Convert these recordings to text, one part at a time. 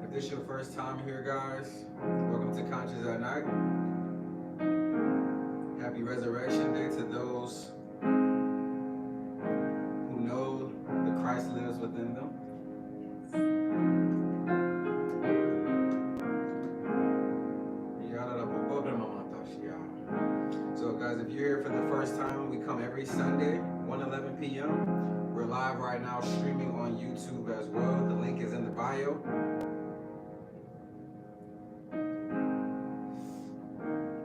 If this is your first time here, guys, welcome to Conscious at Night. Happy Resurrection Day to those who know that Christ lives within them. So, guys, if you're here for the first time, we come every Sunday, 1:11 p.m. We're live right now, streaming on YouTube as well. The link is in the bio.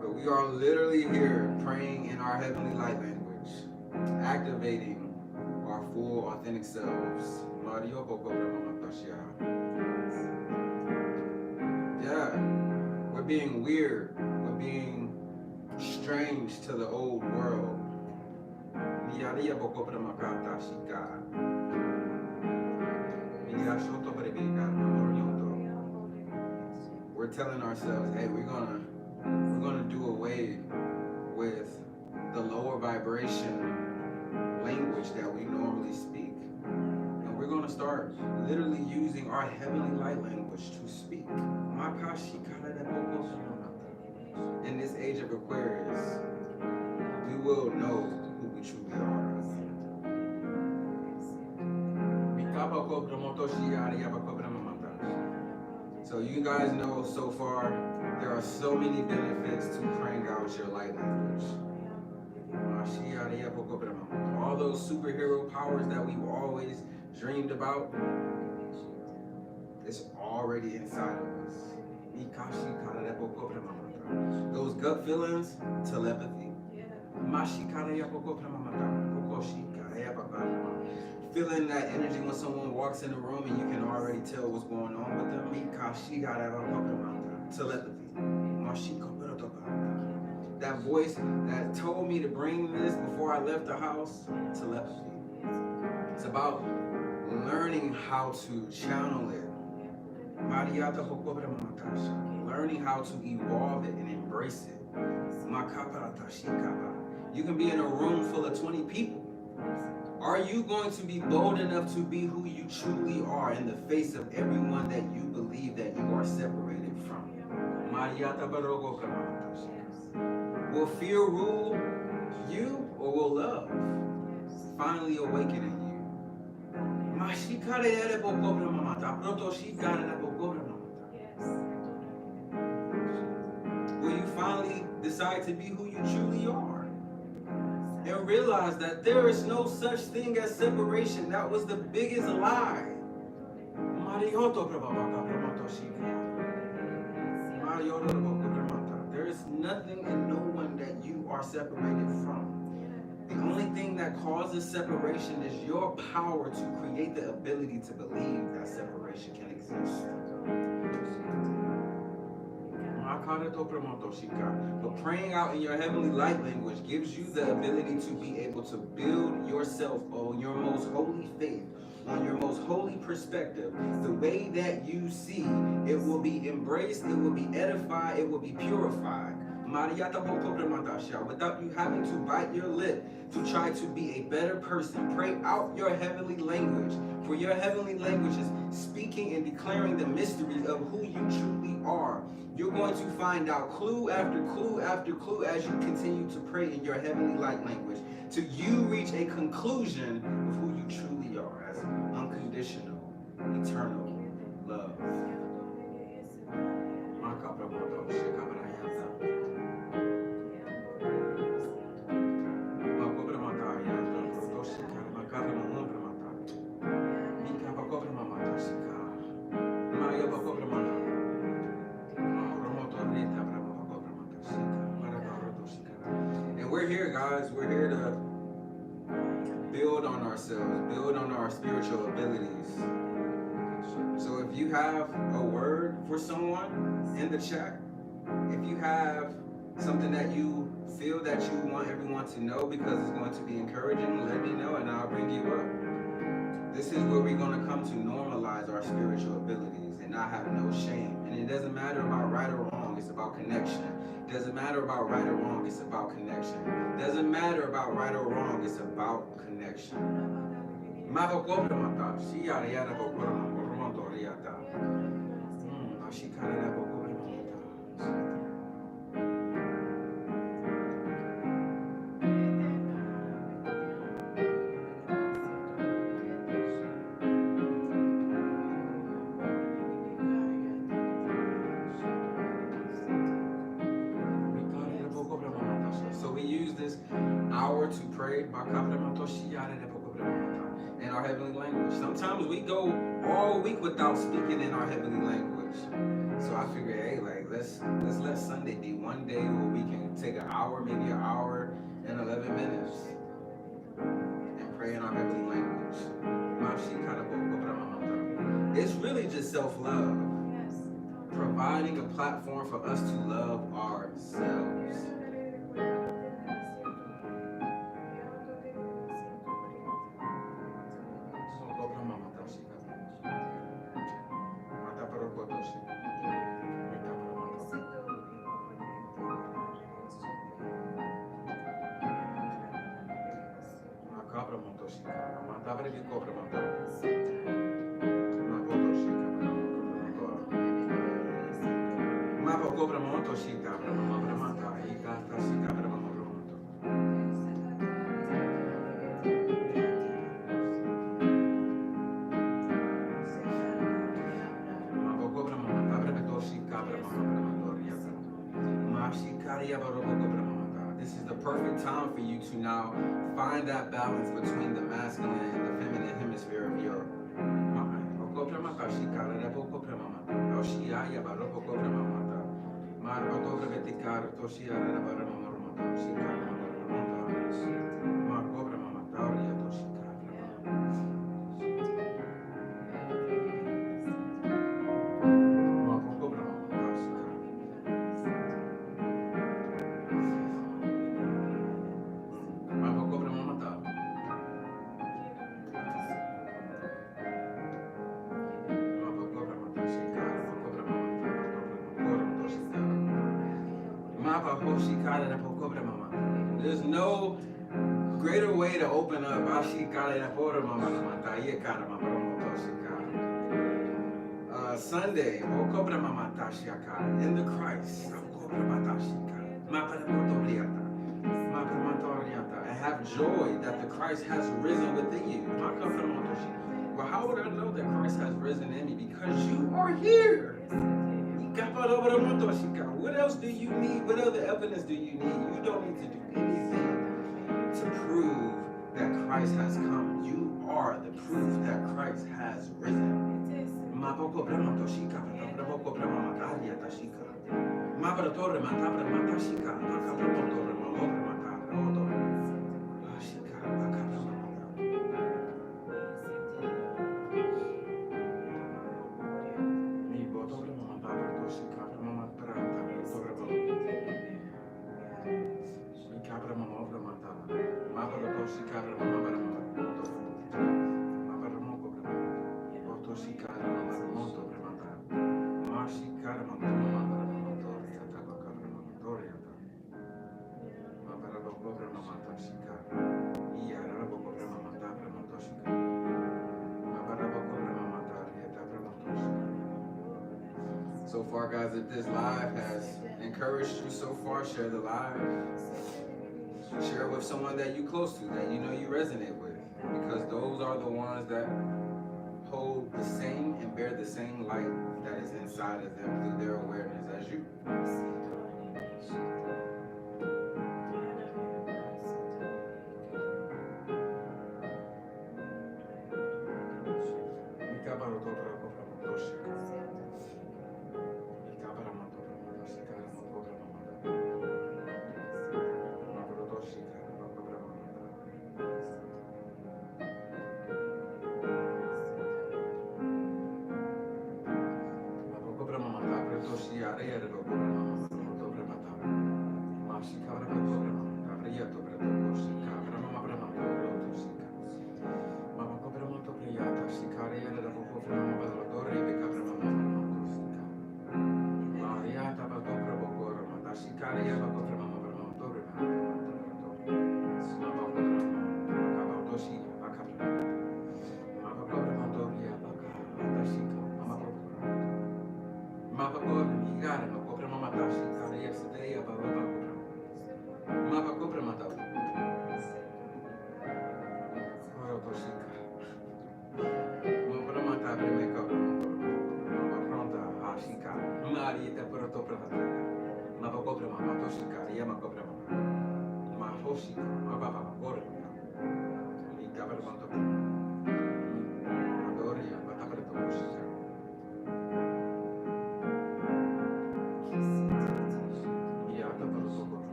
But we are literally here praying in our heavenly light language, activating our full, authentic selves. Yeah, we're being weird. We're being strange to the old world. We're telling ourselves, hey, we're gonna do away with the lower vibration language that we normally speak. And we're gonna start literally using our heavenly light language to speak. In this age of Aquarius, we will know who we truly are. So you guys know so far, there are so many benefits to praying out your light language. All those superhero powers that we've always dreamed about, it's already inside of us. Those gut feelings, telepathy. Feeling that energy when someone walks in the room and you can already tell what's going on with them. Telepathy. That voice that told me to bring this before I left the house. Telepathy. It's about learning how to channel it. Learning how to evolve it and embrace it. You can be in a room full of 20 people. Are you going to be bold enough to be who you truly are in the face of everyone that you believe that you are separated from? Will fear rule you, or will love finally awaken in you? Will you finally decide to be who you truly are? And realize that there is no such thing as separation. That was the biggest lie. There is nothing and no one that you are separated from. The only thing that causes separation is your power to create the ability to believe that separation can exist. But praying out in your heavenly light language gives you the ability to be able to build yourself on your most holy faith, on your most holy perspective. The way that you see, it will be embraced, it will be edified, it will be purified. Without you having to bite your lip to try to be a better person. Pray out your heavenly language. For your heavenly language is speaking and declaring the mystery of who you truly are. You're going to find out clue after clue after clue as you continue to pray in your heavenly light language till you reach a conclusion of who you truly are as unconditional, eternal love. And we're here, guys. We're here to build on ourselves, build on our spiritual abilities. So if you have a word for someone in the chat, if you have something that you feel that you want everyone to know because it's going to be encouraging, let me know and I'll bring you up. This is where we're going to come to normalize our spiritual abilities and not have no shame. And it doesn't matter about right or wrong, it's about connection. It doesn't matter about right or wrong, it's about connection. It doesn't matter about right or wrong, it's about connection. So we use this hour to pray in our heavenly language. Sometimes we go all week without speaking in our heavenly language. So I figured, hey, like let's let Sunday be one day where we can take an hour, maybe an hour and 11 minutes and pray in our heavenly language. It's really just self-love. Providing a platform for us to love ourselves. This is the perfect time for you to now find that balance between the masculine and the feminine hemisphere of your mind. There's no greater way to open up Sunday in the Christ and have joy that the Christ has risen within you. Well, how would I know that Christ has risen in me? Because you are here. What else do you need? What other evidence do you need? You don't need to do anything to prove that Christ has come. You are the proof that Christ has risen. So far, guys, if this live has encouraged you so far, share the live. Share it with someone that you close to, that you know you resonate with. Because those are the ones that hold the same and bear the same light that is inside of them through their awareness as you.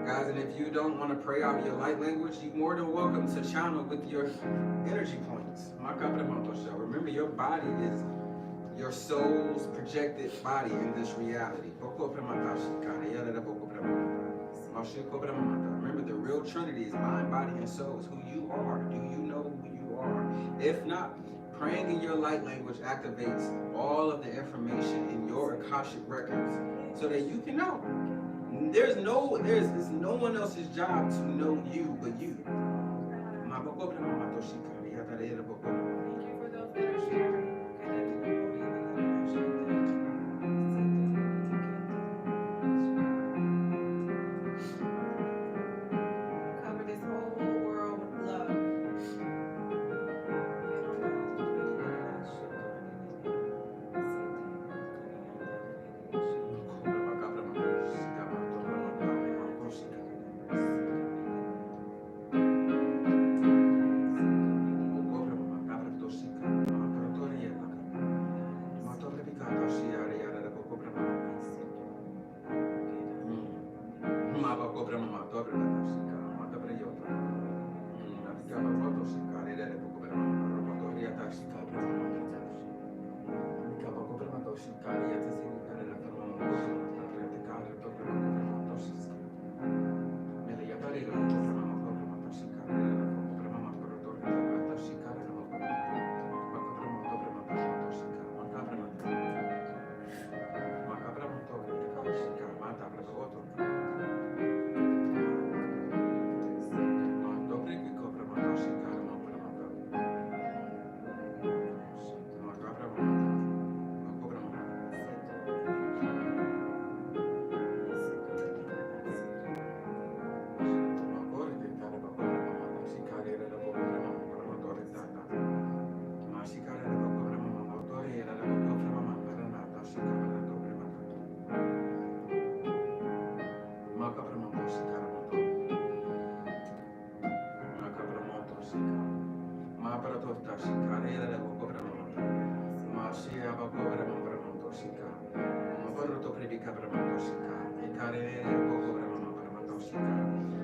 Guys, and if you don't want to pray out your light language, you're more than welcome to channel with your energy points. Remember, your body is your soul's projected body in this reality. Remember, the real Trinity is mind, body, and soul. Is who you are. Do you know who you are? If not, praying in your light language activates all of the information in your Akashic records so that you can know. It's no one else's job to know you but you. Thank you for those that are sharing. Cover this whole world with love.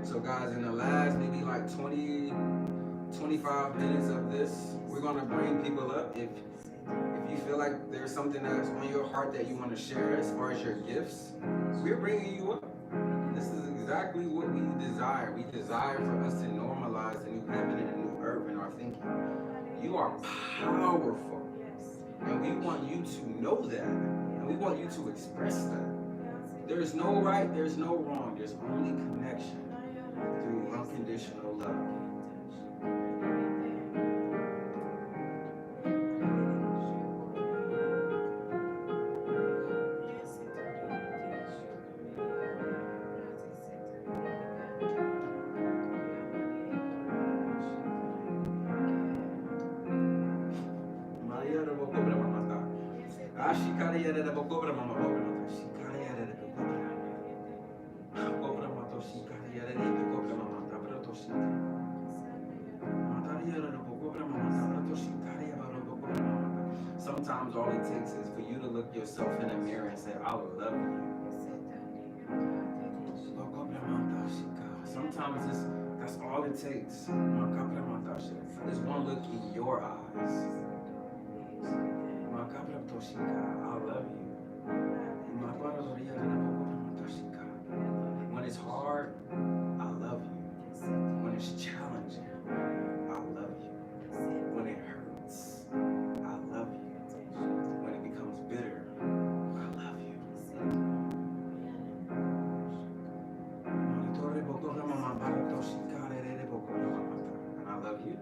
So guys, in the last maybe like 20, 25 minutes of this, we're gonna bring people up. If you feel like there's something that's on your heart that you want to share as far as your gifts, we're bringing you up. This is exactly what we desire. We desire for us to normalize the new heaven and the new earth in our thinking. You are powerful, and we want you to know that, and we want you to express that. There's no right, there's no wrong, there's only connection through unconditional love. Sometimes all it takes is for you to look yourself in the mirror and say, I love you. Sometimes that's all it takes. There's one look in your eyes. I love you. When it's hard, I love you. When it's challenging, I love you. When it hurts, I love you. When it becomes bitter, I love you. And I love you.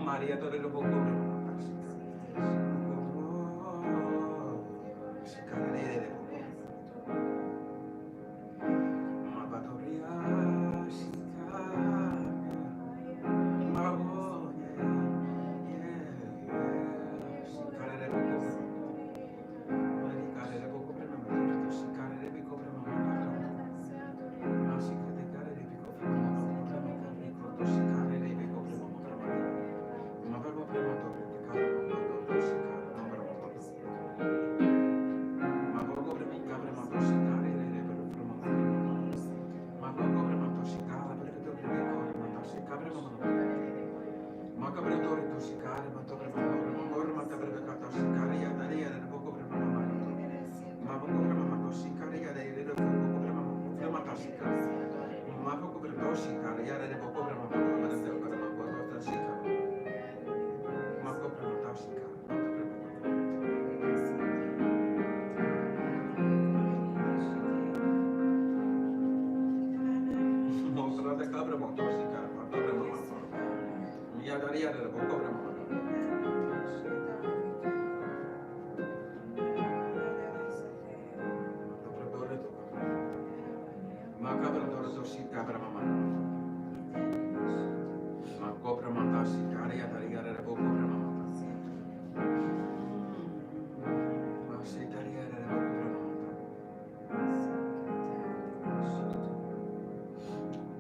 Maria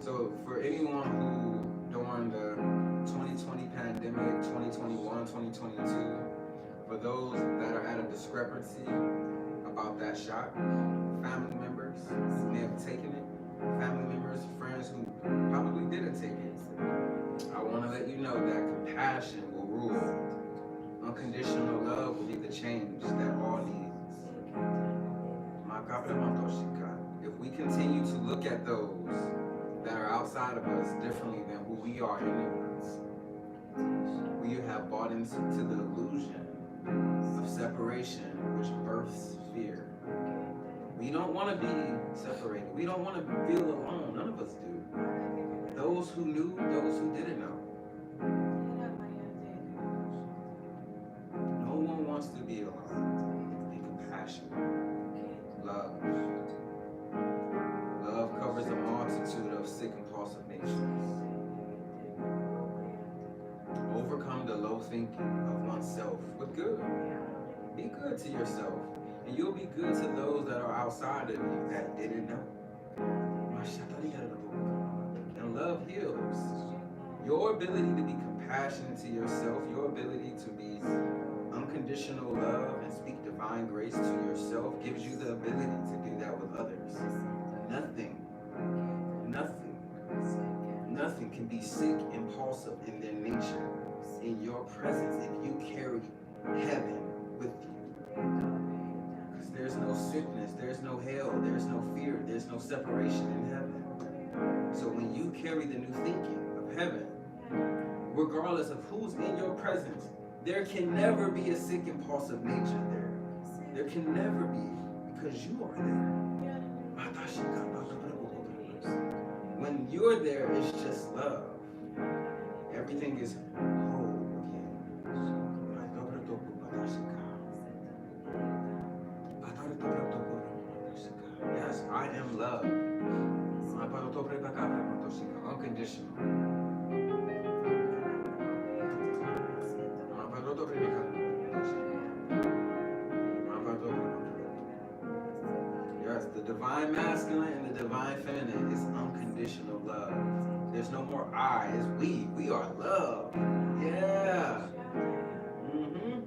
So for anyone who during the 2020 pandemic, 2021, 2022, for those that are at a discrepancy about that shot, family members who may have taken it, family members, friends who probably didn't take it, I want to let you know that compassion will rule. Unconditional love will be the change that all need. If we continue to look at those that are outside of us differently than who we are inwards, we have bought into the illusion of separation, which births fear. We don't want to be separated. We don't want to feel alone. None of us do. Those who knew, those who didn't know. No one wants to be alone. Be compassionate. yourself with good. Be good to yourself. And you'll be good to those that are outside of you that didn't know. And love heals. Your ability to be compassionate to yourself, your ability to be unconditional love and speak divine grace to yourself gives you the ability to do that with others. Nothing, nothing can be sick, impulsive in their nature in your presence if you carry heaven with you. Because there's no sickness, there's no hell, there's no fear, there's no separation in heaven. So when you carry the new thinking of heaven, regardless of who's in your presence, there can never be a sick, impulsive nature there. There can never be, because you are there. When you're there, it's just love. Everything is whole again. Yes, I am love. Unconditional. Yes, the divine masculine and the divine feminine is unconditional love. There's no more I, it's we. We are love. Yeah. Mm-hmm.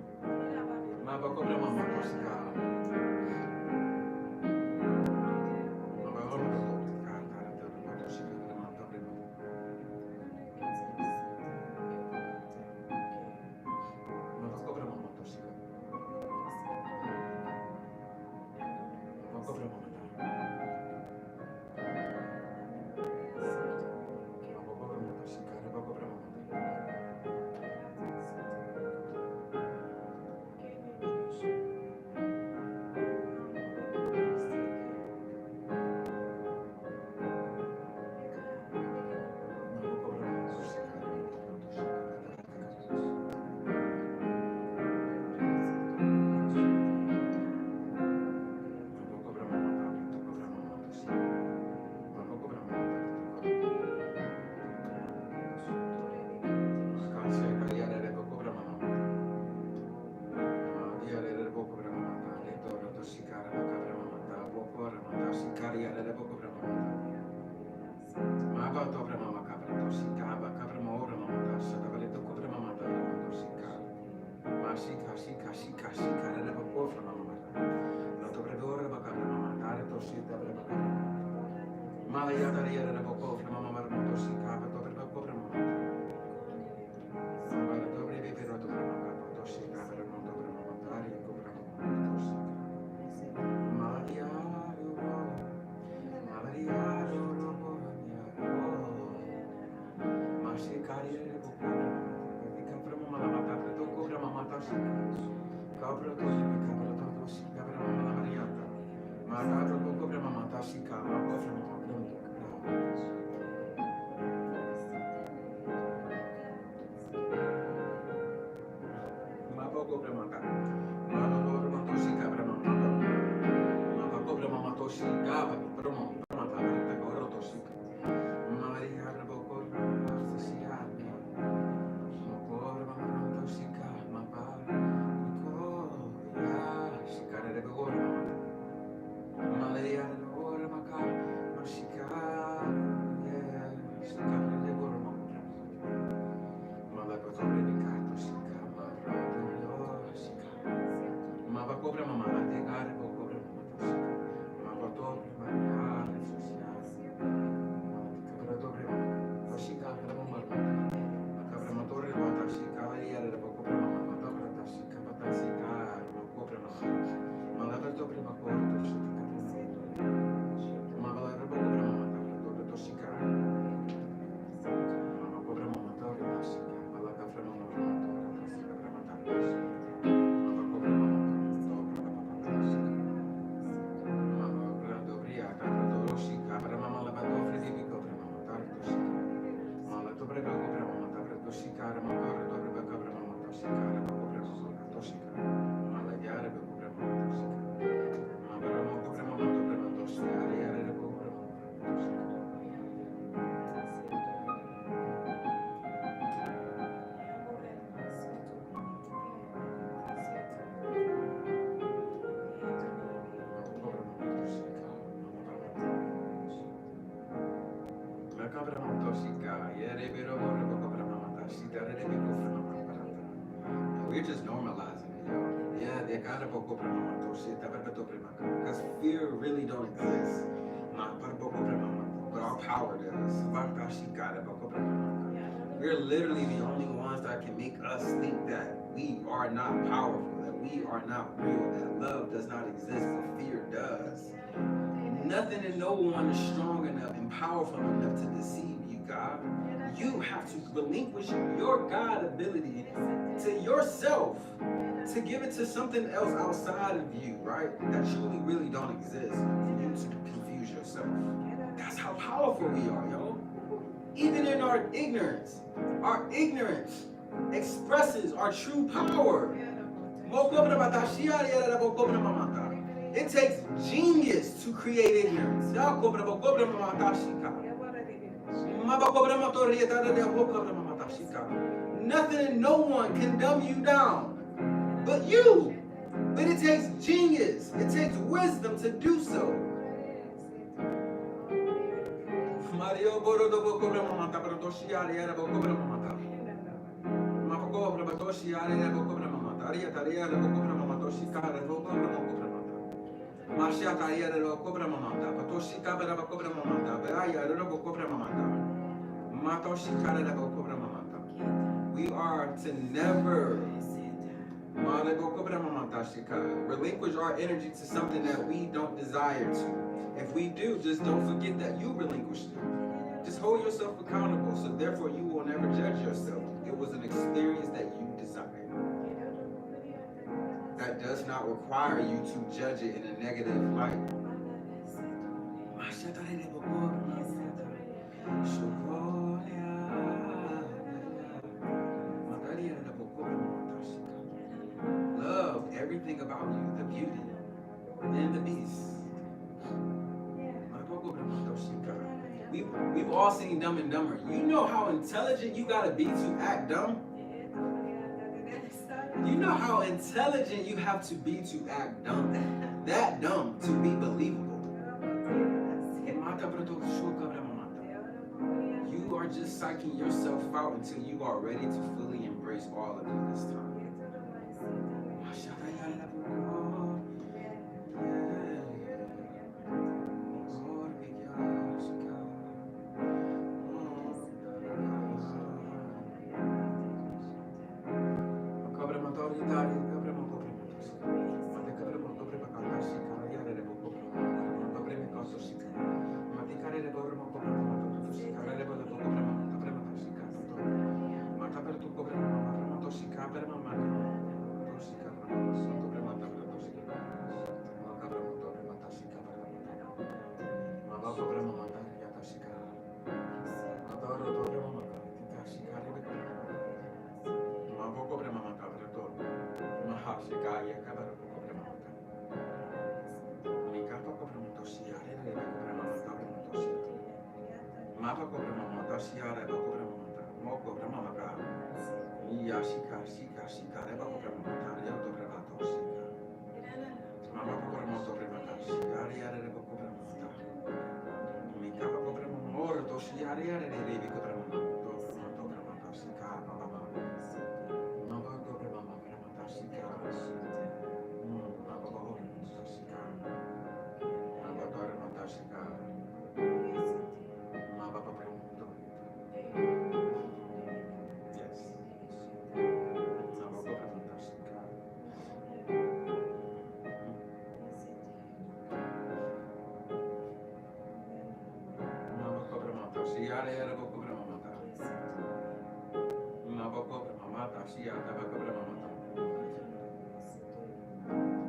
And we're just normalizing it, yo. Yeah, they got because fear really don't exist. But our power does. We're literally the only ones that can make us think that we are not powerful, that we are not real, that love does not exist, but fear does. Nothing and no one is strong enough and powerful enough to deceive you, God. You have to relinquish your God ability to yourself, to give it to something else outside of you, right? That truly really don't exist for you to confuse yourself. That's how powerful we are, yo. Even in our ignorance expresses our true power. It takes genius to create ignorance. Nothing and no one can dumb you down but you. But it takes genius, it takes wisdom to do so. We are to never relinquish our energy to something that we don't desire to. If we do, just don't forget that you relinquished it. Just hold yourself accountable, so therefore you will never judge yourself. It was an experience that you desired. That does not require you to judge it in a negative light. Love everything about you, the beauty and the beast. We've all seen Dumb and Dumber. You know how intelligent you gotta be to act dumb? You know how intelligent you have to be to act dumb. That dumb to be believable. You are just psyching yourself out until you are ready to fully embrace all of it this time.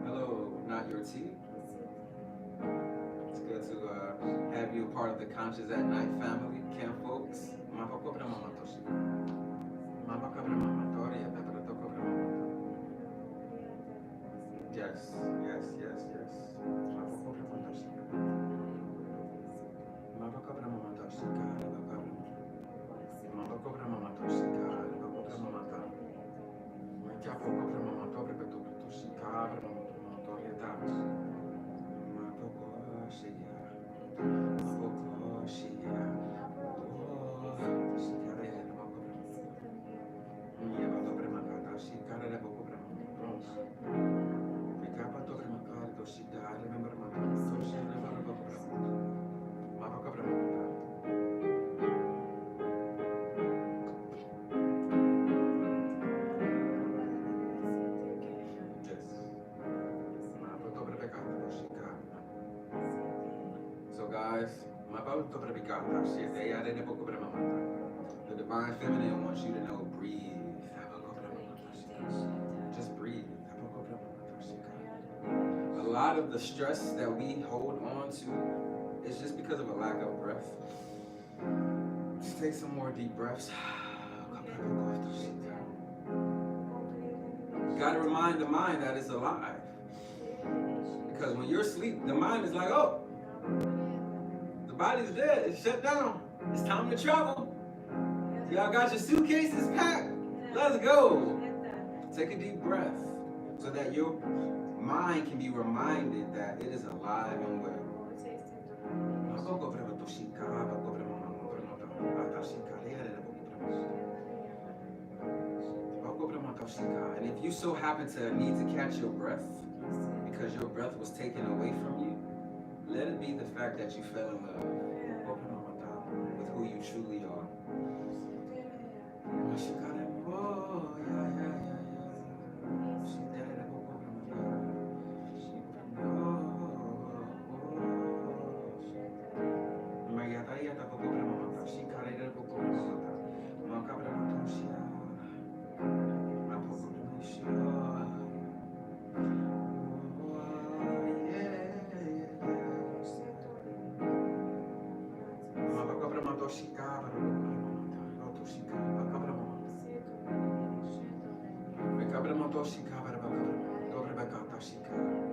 Hello, not your tea. It's good to have you a part of the Conscious at Night family, Camp folks. Yes, yes, yes, yes. guys. The divine feminine wants you to know, breathe. Just breathe. A lot of the stress that we hold on to is just because of a lack of breath. Just take some more deep breaths. You gotta remind the mind that it's alive. Because when you're asleep, the mind is like, oh, the body's dead, it's shut down. It's time to travel. Y'all got your suitcases packed. Let's go. Take a deep breath so that your mind can be reminded that it is alive and well. And if you so happen to need to catch your breath because your breath was taken away from you, let it be the fact that you fell in love with who you truly are.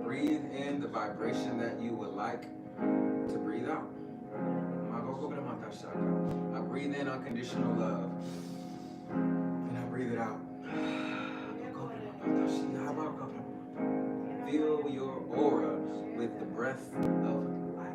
Breathe in the vibration that you would like to breathe out. I breathe in unconditional love. And I breathe it out. Fill your aura with the breath of life.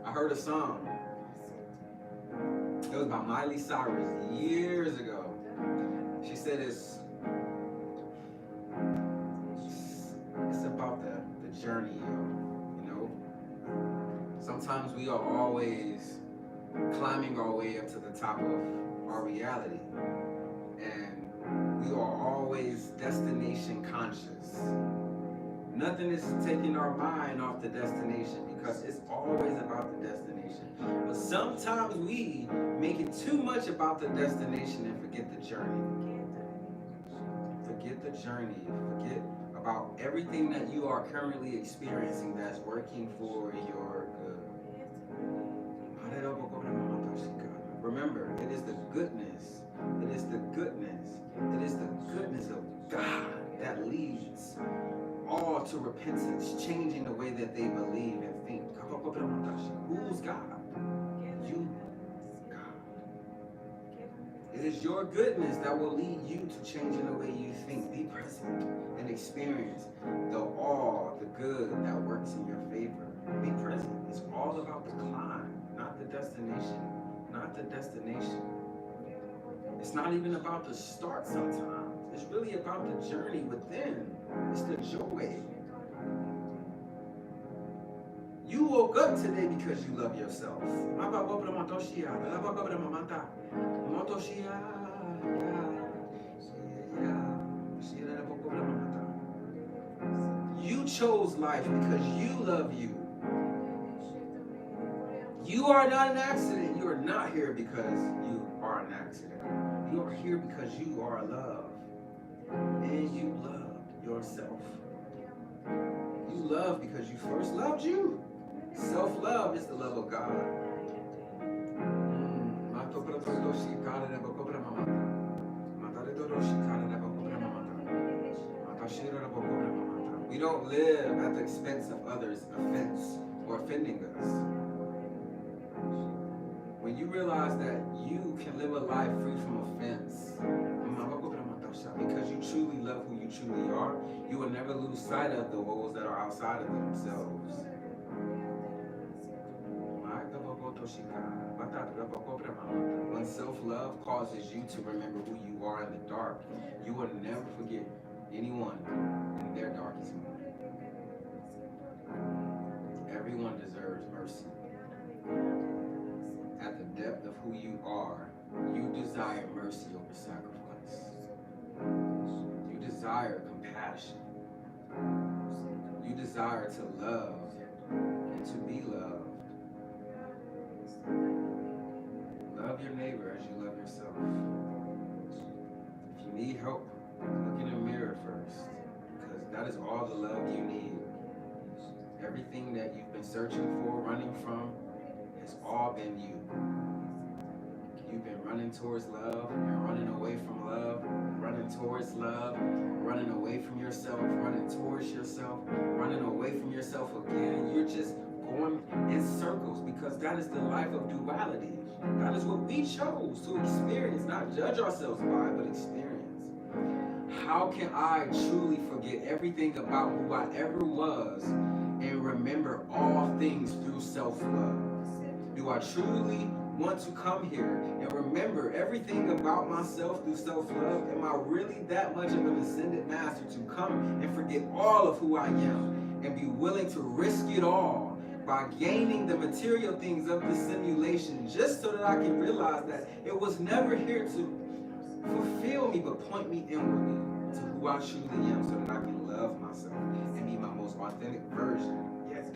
I heard a song. It was by Miley Cyrus years ago. She said it's about the journey, you know. Sometimes we are always climbing our way up to the top of our reality. And we are always destination conscious. Nothing is taking our mind off the destination because it's always about the destination. But sometimes we make it too much about the destination and forget the journey. Forget the journey. Forget about everything that you are currently experiencing that's working for your good. Remember, it is the goodness. It is the goodness. It is the goodness of God that leads all to repentance, changing the way that they believe and think. Who's God? You, God. It is your goodness that will lead you to changing the way you think. Be present and experience the all, the good that works in your favor. Be present. It's all about the climb, not the destination. Not the destination. It's not even about the start sometimes. It's really about the journey within. It's the joy. You woke up today because you love yourself. You chose life because you love you. You are not an accident. You are not here because you are an accident. You are here because you are loved. And you love yourself. love because you first loved you. Self-love is the love of God. We don't live at the expense of others' offense or offending us. When you realize that you can live a life free from offense, because you truly love who you truly are, you will never lose sight of the woes that are outside of themselves. When self-love causes you to remember who you are in the dark, you will never forget anyone in their darkest moment. Everyone deserves mercy. At the depth of who you are, you desire mercy over sacrifice. You desire compassion. You desire to love and to be loved. Love your neighbor as you love yourself. If you need help, look in the mirror first, because that is all the love you need. Everything that you've been searching for, running from, has all been you. You've been running towards love, and running away from love, running towards love, running away from yourself, running towards yourself, running away from yourself again. You're just going in circles because that is the life of duality. That is what we chose to experience, not judge ourselves by, but experience. How can I truly forget everything about who I ever was and remember all things through self-love? Do I truly want to come here and remember everything about myself through self-love? Am I really that much of an ascended master to come and forget all of who I am and be willing to risk it all by gaining the material things of this simulation just so that I can realize that it was never here to fulfill me but point me inwardly to who I truly am so that I can love myself and be my most authentic version? Yes.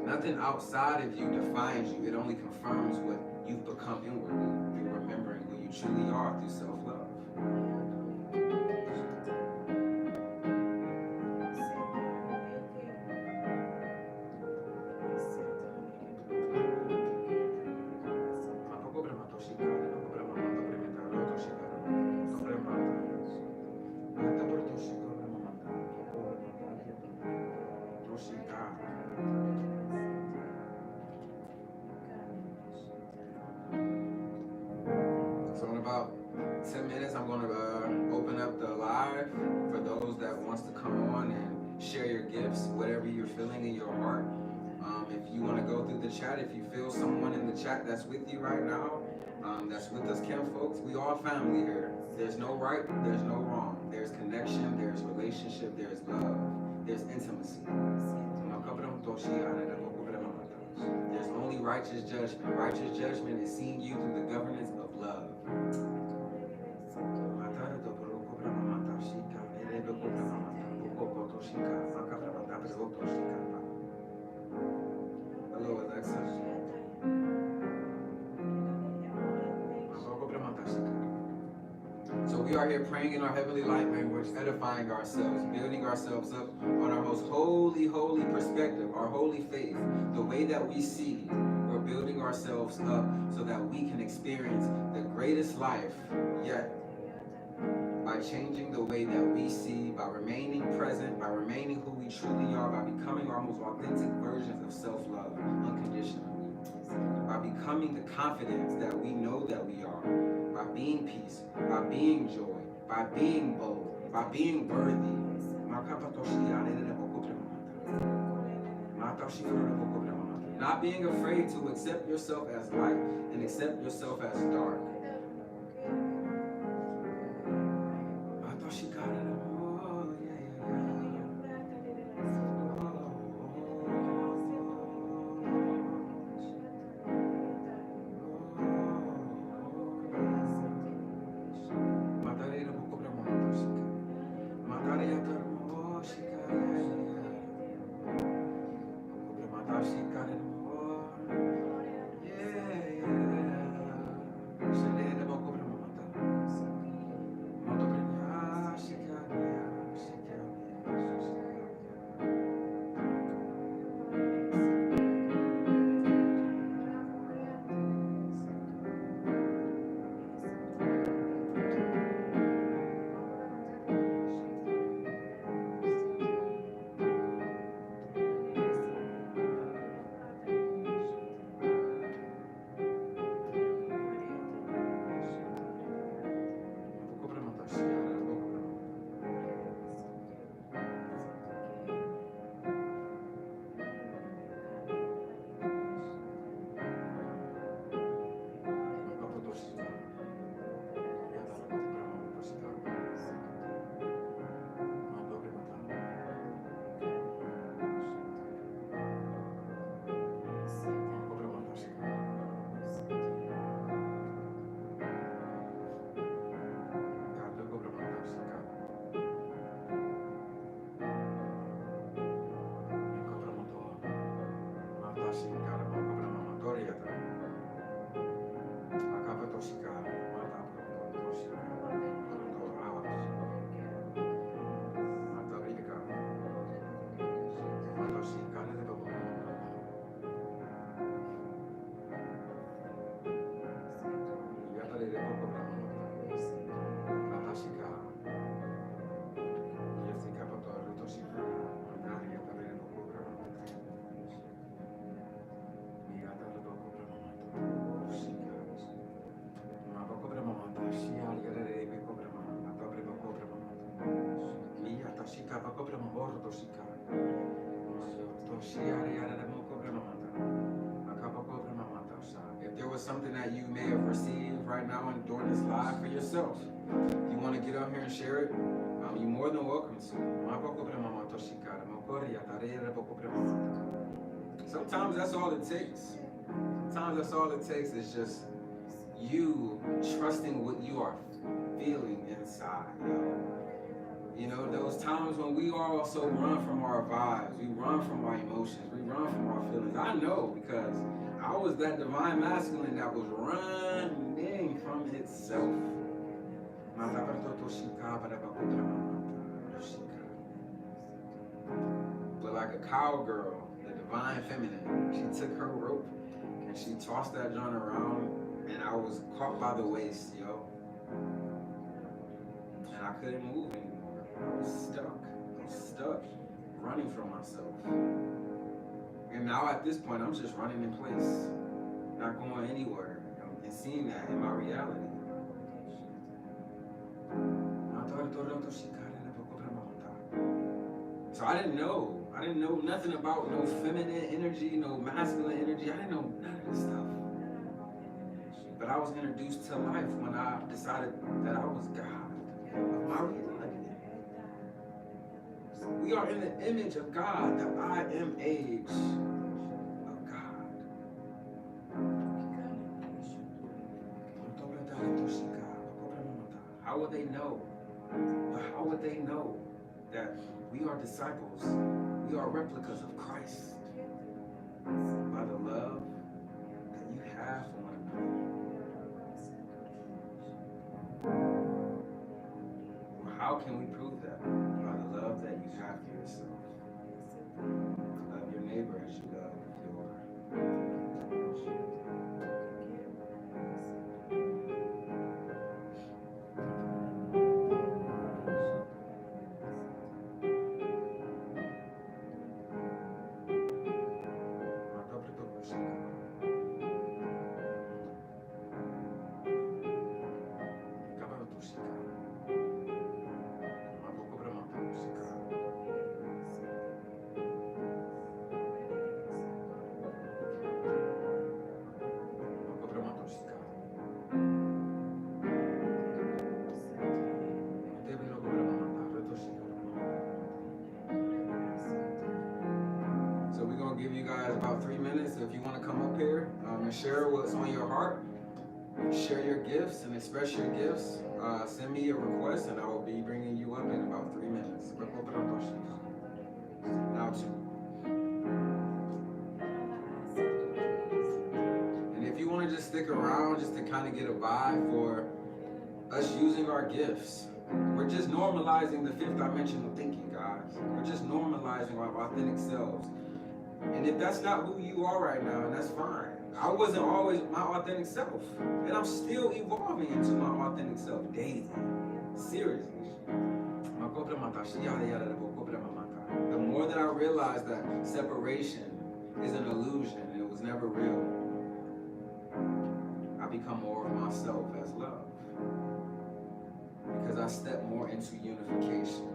Nothing outside of you defines you. It only confirms what you've become inwardly through remembering who you truly are through self-love. So in about 10 minutes, I'm going to open up the live for those that wants to come on and share your gifts, whatever you're feeling in your heart. If you want to go through the chat, if you feel someone in the chat that's with you right now, that's with us, Camp folks, we all family here. There's no right, there's no wrong. There's connection, there's relationship, there's love, there's intimacy. There's only righteous judgment. Righteous judgment is seeing you through the governance of love. Hello, Alexa. So we are here praying in our heavenly light language, edifying ourselves, building ourselves up on our most holy perspective, our holy faith, the way that we see. We're building ourselves up so that we can experience the greatest life yet by changing the way that we see, by remaining present, by remaining who we truly are, by becoming our most authentic versions of self-love unconditionally, by becoming the confidence that we know that we are, by being peace, by being joy, by being bold, by being worthy. Not being afraid to accept yourself as light and accept yourself as dark. If there was something that you may have received right now and during this live for yourself, you want to get up here and share it, you're more than welcome to. Sometimes that's all it takes. Sometimes that's all it takes is just you trusting what you are feeling inside. You know, those times when we also run from our vibes, we run from our emotions, we run from our feelings. I know because I was that divine masculine that was running from itself. But like a cowgirl, the divine feminine, she took her rope and she tossed that joint around, and I was caught by the waist, yo. And I couldn't move anymore. I was stuck, running from myself. And now at this point, I'm just running in place, not going anywhere, and seeing that in my reality. So I didn't know nothing about no feminine energy, no masculine energy. I didn't know none of this stuff. But I was introduced to life when I decided that I was God of my reality. We are in the image of God, the I am age of God. How would they know? How would they know that we are disciples? We are replicas of Christ by the love that you have for one another. How can we prove that? By the love that you have for yourself. Love your neighbor as you love your. Give you guys about 3 minutes if you want to come up here and share what's on your heart, share your gifts and express your gifts. Send me a request and I will be bringing you up in about 3 minutes. Now 2. And if you want to just stick around just to kind of get a vibe for us using our gifts, we're just normalizing the 5th dimensional thinking, guys. We're just normalizing our authentic selves. And if that's not who you are right now, and that's fine. I wasn't always my authentic self. And I'm still evolving into my authentic self daily. Seriously. The more that I realized that separation is an illusion and it was never real, I become more of myself as love. Because I step more into unification.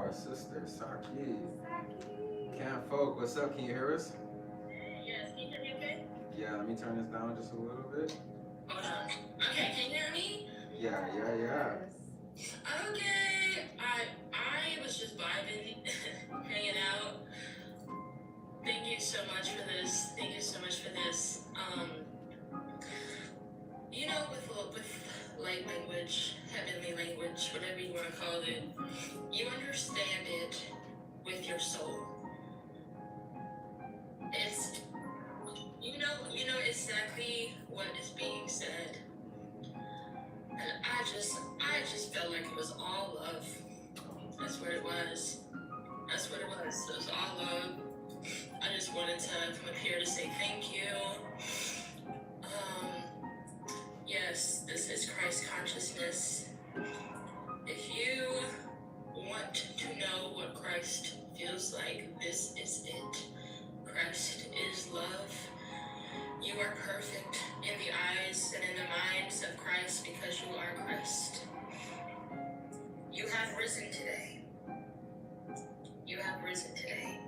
our sister, Saki. Saki. Camp Folk, what's up? Can you hear us? Yes, can you hear me okay? Yeah, let me turn this down just a little bit. Hold on. Okay, can you hear me? Yeah. Yes. Okay. I was just vibing, hanging out. Thank you so much for this. Thank you so much for this. You know, with light language, heavenly language, whatever you want to call it, you understand it with your soul. It's you know exactly what is being said. And I just felt like it was all love. That's what it was. That's what it was. It was all love. I just wanted to come up here to say thank you. Yes, this is Christ consciousness. If you want to know what Christ feels like, this is it. Christ is love. You are perfect in the eyes and in the minds of Christ because you are Christ. You have risen today. You have risen today.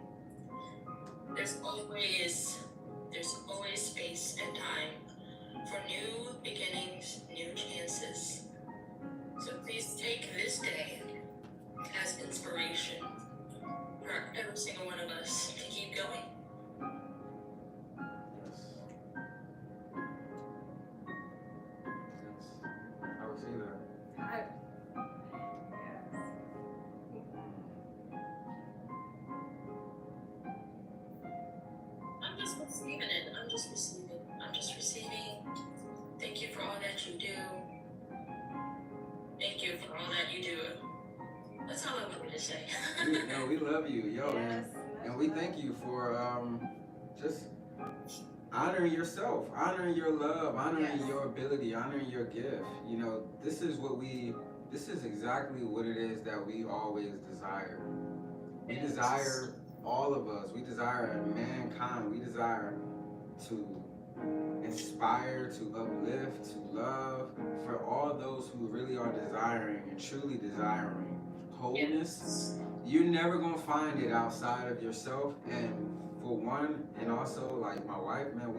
There's always space and time for new beginnings, new chances. So please take this day as inspiration for every single one of us to keep going. I receive that. Yes. I'm just receiving it. I'm just receiving. Thank you for all that you do. Thank you for all that you do. That's all I wanted to say. We love you, yo, Yes. and we thank you for just honoring yourself, honoring your love, honoring Yes. your ability, honoring your gift. You know, this is exactly what it is that we always desire. We Yes. desire, all of us, we desire mankind, we desire to inspire, to uplift, to love, for all those who really are desiring and truly desiring wholeness. You're never gonna find it outside of yourself. And for one, and also like my wife, man,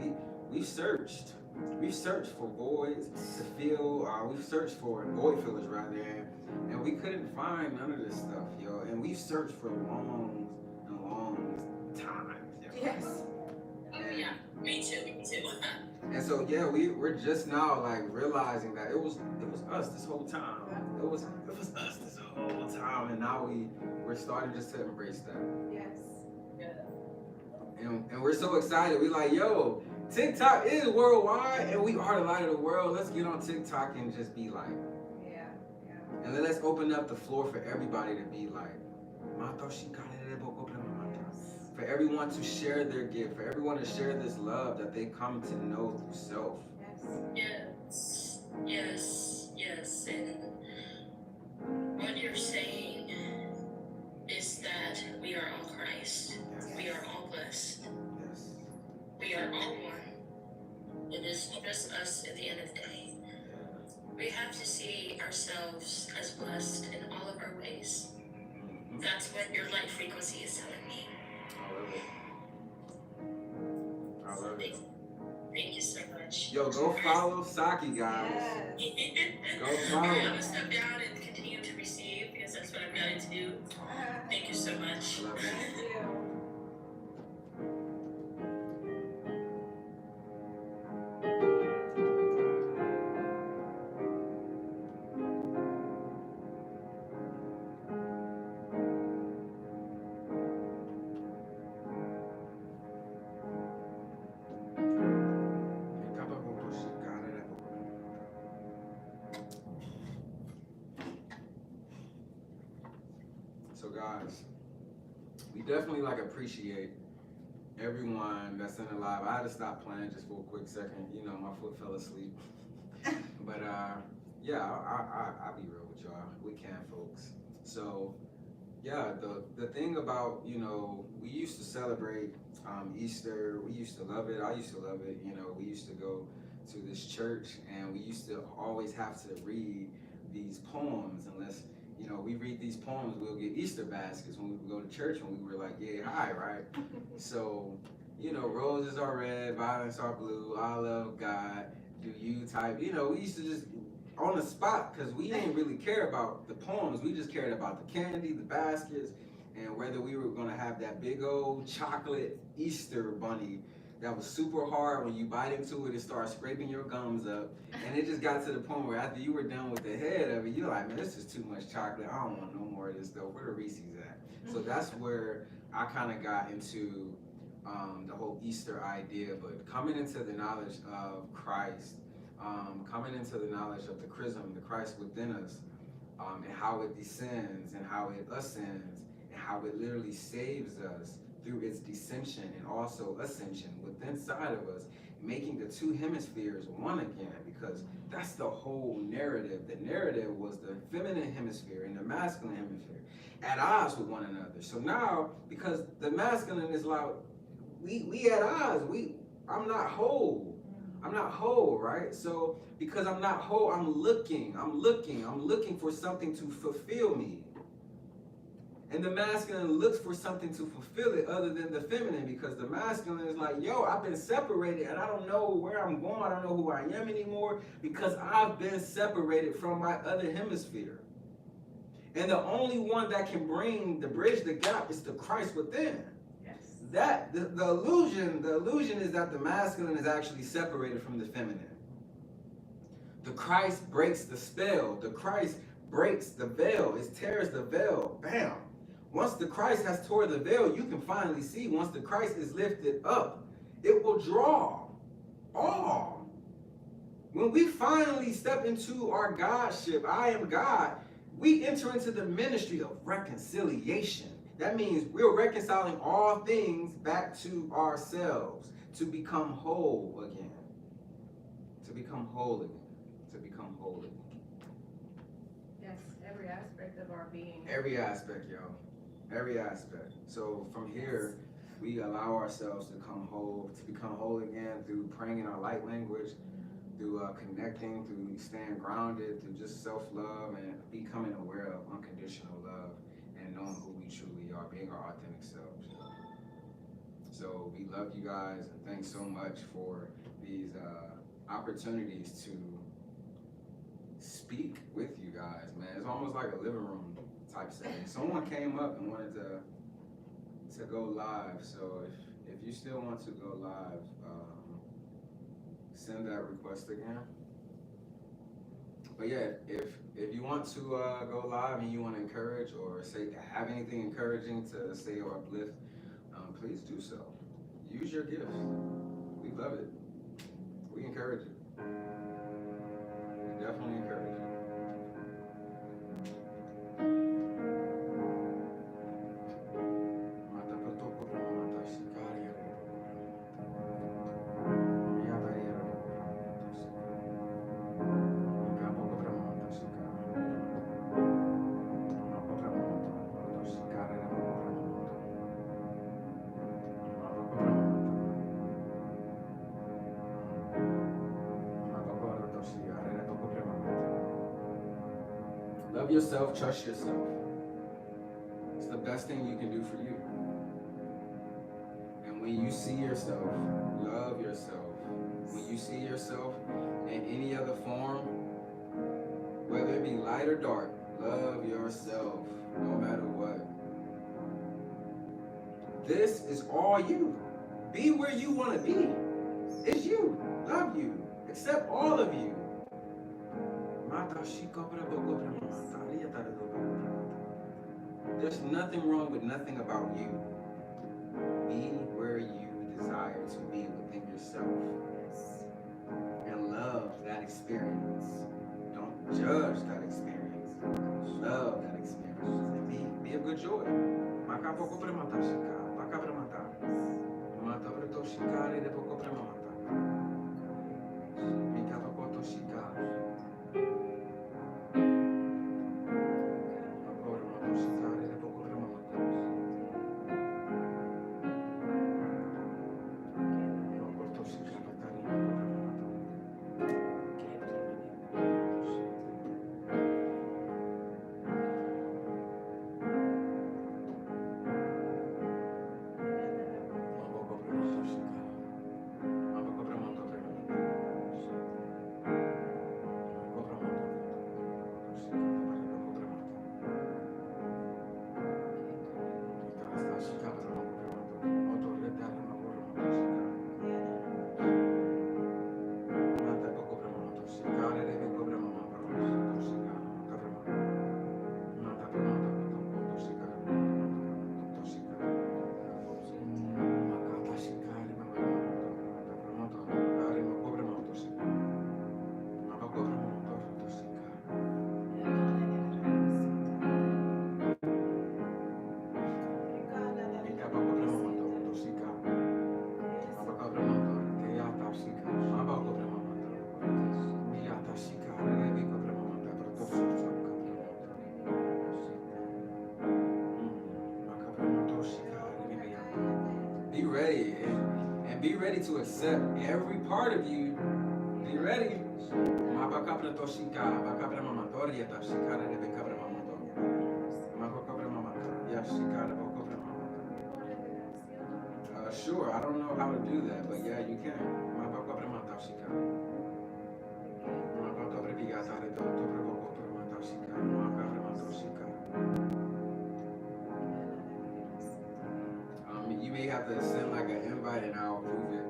we've searched for voids to fill. We've searched for void fillers rather, and we couldn't find none of this stuff, yo. And we've searched for long times. Yo. Yes. Yeah, me too. And so yeah, we're just now like realizing that it was us this whole time. It was us this whole time, and now we're starting just to embrace that. Yes. And we're so excited. We like, yo, TikTok is worldwide, and we are the light of the world. Let's get on TikTok and just be like, Yeah. and then let's open up the floor for everybody to be like, for everyone to share their gift, for everyone to share this love that they come to know through self. Yes. And what you're saying is that we are all Christ. Yes. We are all blessed. Yes. We are all one. It is just us at the end of the day. We have to see ourselves as blessed in all of our ways. That's what your light frequency is telling me. I love it. Thank you so much. Yo, go follow Saki, guys. Yes. Go I'm follow. gonna step down and continue to receive because that's what I've got to do. Thank you so much. I love it. Thank you. So guys, we definitely like appreciate everyone that's in the live. I had to stop playing just for a quick second. You know, my foot fell asleep. But yeah, I'll be real with y'all. We can, folks. So yeah, the thing about, you know, we used to celebrate Easter. We used to love it. I used to love it. You know, we used to go to this church and we used to always have to read these poems unless, you know, we read these poems, we'll get Easter baskets when we would go to church when we were like, yeah, hi, right? So, you know, roses are red, violets are blue, I love God, do you type, you know, we used to just on the spot because we didn't really care about the poems, we just cared about the candy, the baskets, and whether we were gonna have that big old chocolate Easter bunny that was super hard. When you bite into it, it starts scraping your gums up. And it just got to the point where after you were done with the head of it, you're like, man, this is too much chocolate. I don't want no more of this stuff. Where the Reese's at? So that's where I kind of got into the whole Easter idea. But coming into the knowledge of Christ, coming into the knowledge of the chrism, the Christ within us, and how it descends and how it ascends and how it literally saves us through its descension and also ascension within inside of us, making the two hemispheres one again, because that's the whole narrative. The narrative was the feminine hemisphere and the masculine hemisphere at odds with one another. So now, because the masculine is like, we at odds. I'm not whole. I'm not whole, right? So because I'm not whole, I'm looking for something to fulfill me. And the masculine looks for something to fulfill it other than the feminine, because the masculine is like, yo, I've been separated and I don't know where I'm going. I don't know who I am anymore because I've been separated from my other hemisphere. And the only one that can bridge the gap is the Christ within. Yes. That the illusion is that the masculine is actually separated from the feminine. The Christ breaks the spell. The Christ breaks the veil. It tears the veil. Bam. Once the Christ has tore the veil, you can finally see. Once the Christ is lifted up, it will draw all. When we finally step into our Godship, I am God, we enter into the ministry of reconciliation. That means we're reconciling all things back to ourselves to become whole again. To become whole again. To become whole again. Yes, every aspect of our being. Every aspect, yo. Every aspect. So from here, we allow ourselves to become whole again through praying in our light language, through connecting, through staying grounded, through just self-love and becoming aware of unconditional love and knowing who we truly are, being our authentic selves. So we love you guys and thanks so much for these opportunities to speak with you guys, man. It's almost like a living room type setting. Someone came up and wanted to go live, so if you still want to go live, send that request again. But yeah, if you want to go live and you want to encourage or have anything encouraging to say or uplift, please do so. Use your gifts. We love it. We encourage it. We definitely encourage it. Love yourself, trust yourself. It's the best thing you can do for you. And when you see yourself, love yourself. When you see yourself in any other form, whether it be light or dark, love yourself no matter what. This is all you. Be where you want to be. It's you. Love you. Accept all of you. There's nothing wrong with nothing about you. Be where you desire to be within yourself. And love that experience. Don't judge that experience. Love that experience. And be of good joy. ready. And be ready to accept every part of you. Be ready. Sure, I don't know how to do that, but yeah, you can. You may have to send like an invite and I'll approve it.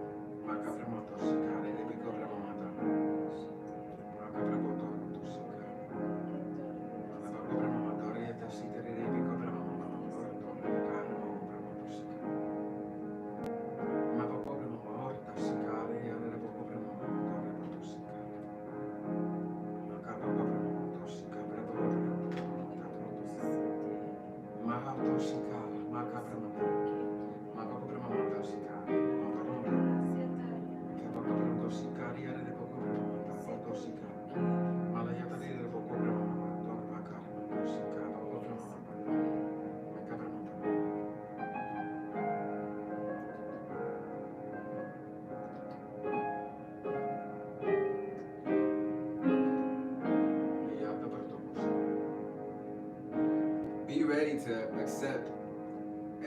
Be ready to accept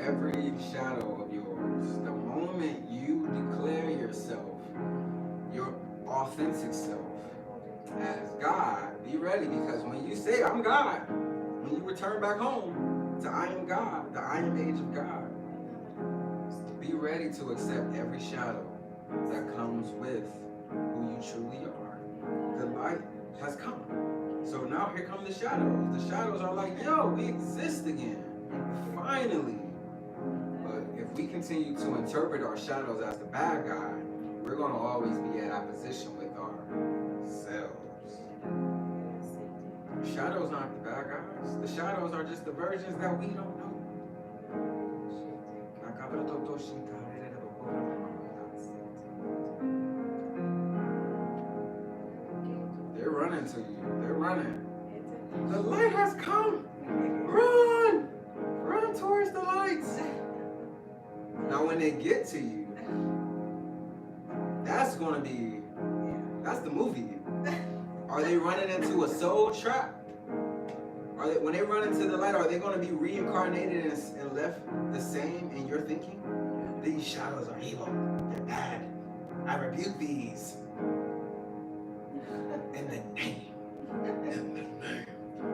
every shadow of yours. The moment you declare yourself, your authentic self, as God, be ready, because when you say, I'm God, when you return back home to I am God, the I am age of God, be ready to accept every shadow that comes with who you truly are. The light has come. So now here come the shadows. The shadows are like, yo, we exist again. Finally. But if we continue to interpret our shadows as the bad guy, we're going to always be at opposition with ourselves. The shadows aren't the bad guys. The shadows are just the versions that we don't know. They're running to you. They're running. The light has come. Run! Run towards the lights. Now when they get to you, that's going to be, that's the movie. Are they running into a soul trap? When they run into the light, are they going to be reincarnated and left the same in your thinking? These shadows are evil. They're bad. I rebuke these. In the name. In the name.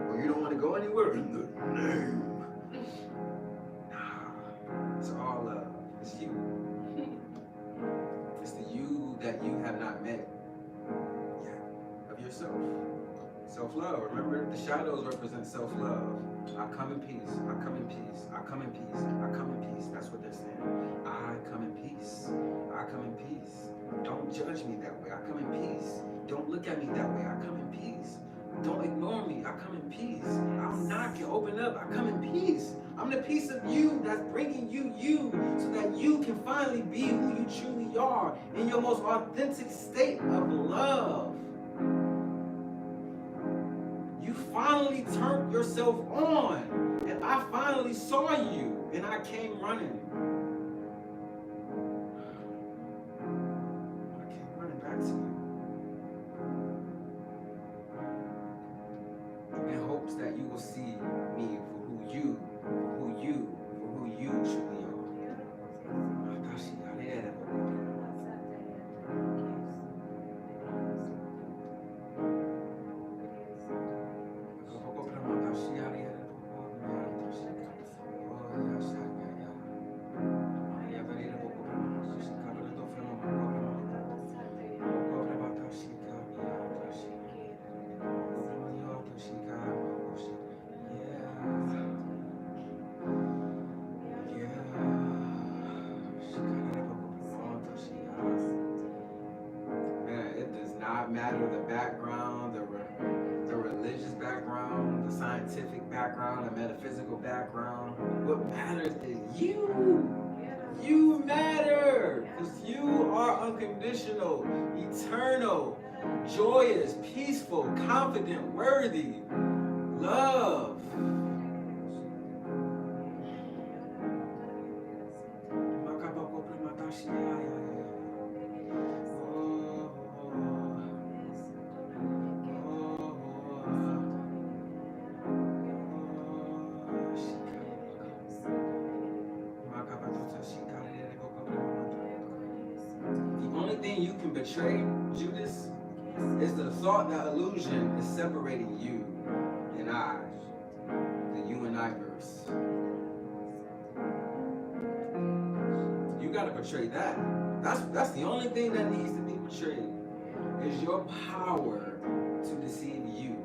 Well, you don't want to go anywhere? In the name. Nah. It's all love. It's you. It's the you that you have not met yet of yourself. Self-love. Remember, the shadows represent self-love. I come in peace. I come in peace. I come in peace. I come in peace. That's what they're saying. I come in peace. I come in peace. Don't judge me that way. I come in peace. Don't look at me that way. I come in peace. Don't ignore me. I come in peace. I'll knock and open up. I come in peace. I'm the piece of you that's bringing you so that you can finally be who you truly are in your most authentic state of love. You finally turned yourself on, and I finally saw you, and I came running. I came running back to you in hopes that you will see me for who you truly are. Matter the background, the religious background, the scientific background, the metaphysical background. What matters is you. You matter, because you are unconditional, eternal, joyous, peaceful, confident, worthy, love. thing you can betray, Judas, is the thought that illusion is separating you and I, the you and I verse. You gotta betray that. That's the only thing that needs to be betrayed, is your power to deceive you.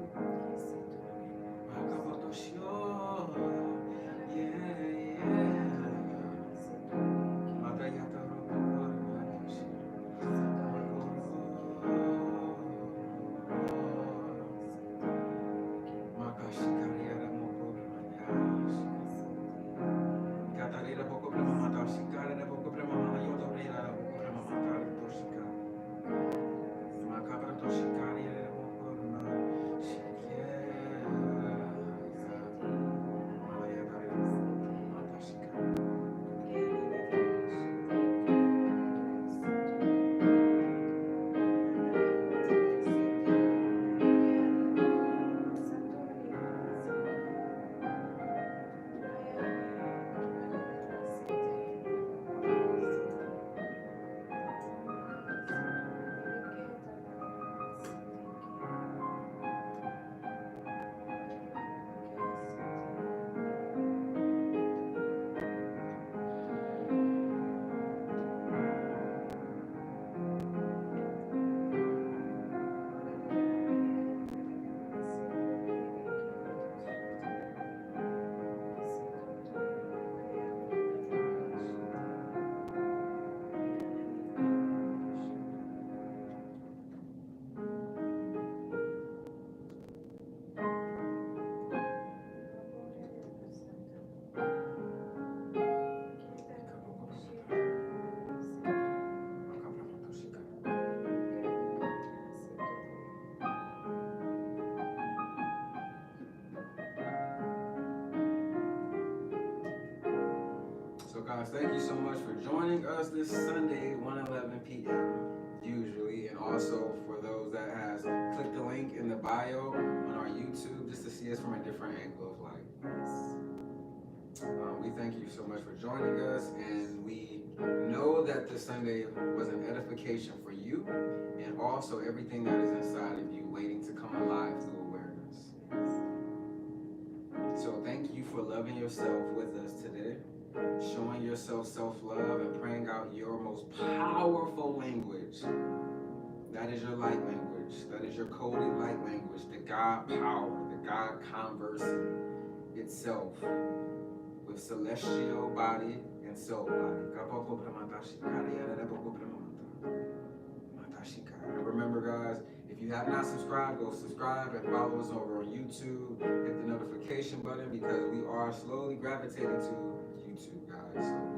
So guys, thank you so much for joining us this Sunday, 1:11 p.m. usually, and also for those that has clicked the link in the bio on our YouTube just to see us from a different angle of light. We thank you so much for joining us, and we know that this Sunday was an edification for you, and also everything that is inside of you waiting to come alive through awareness. So thank you for loving yourself with us today, showing yourself self-love and praying out your most powerful language. That is your light language. That is your coded light language, the God power, the God conversing itself with celestial body and soul body. And remember, guys, if you have not subscribed, go subscribe and follow us over on YouTube. Hit the notification button because we are slowly gravitating to YouTube, guys. So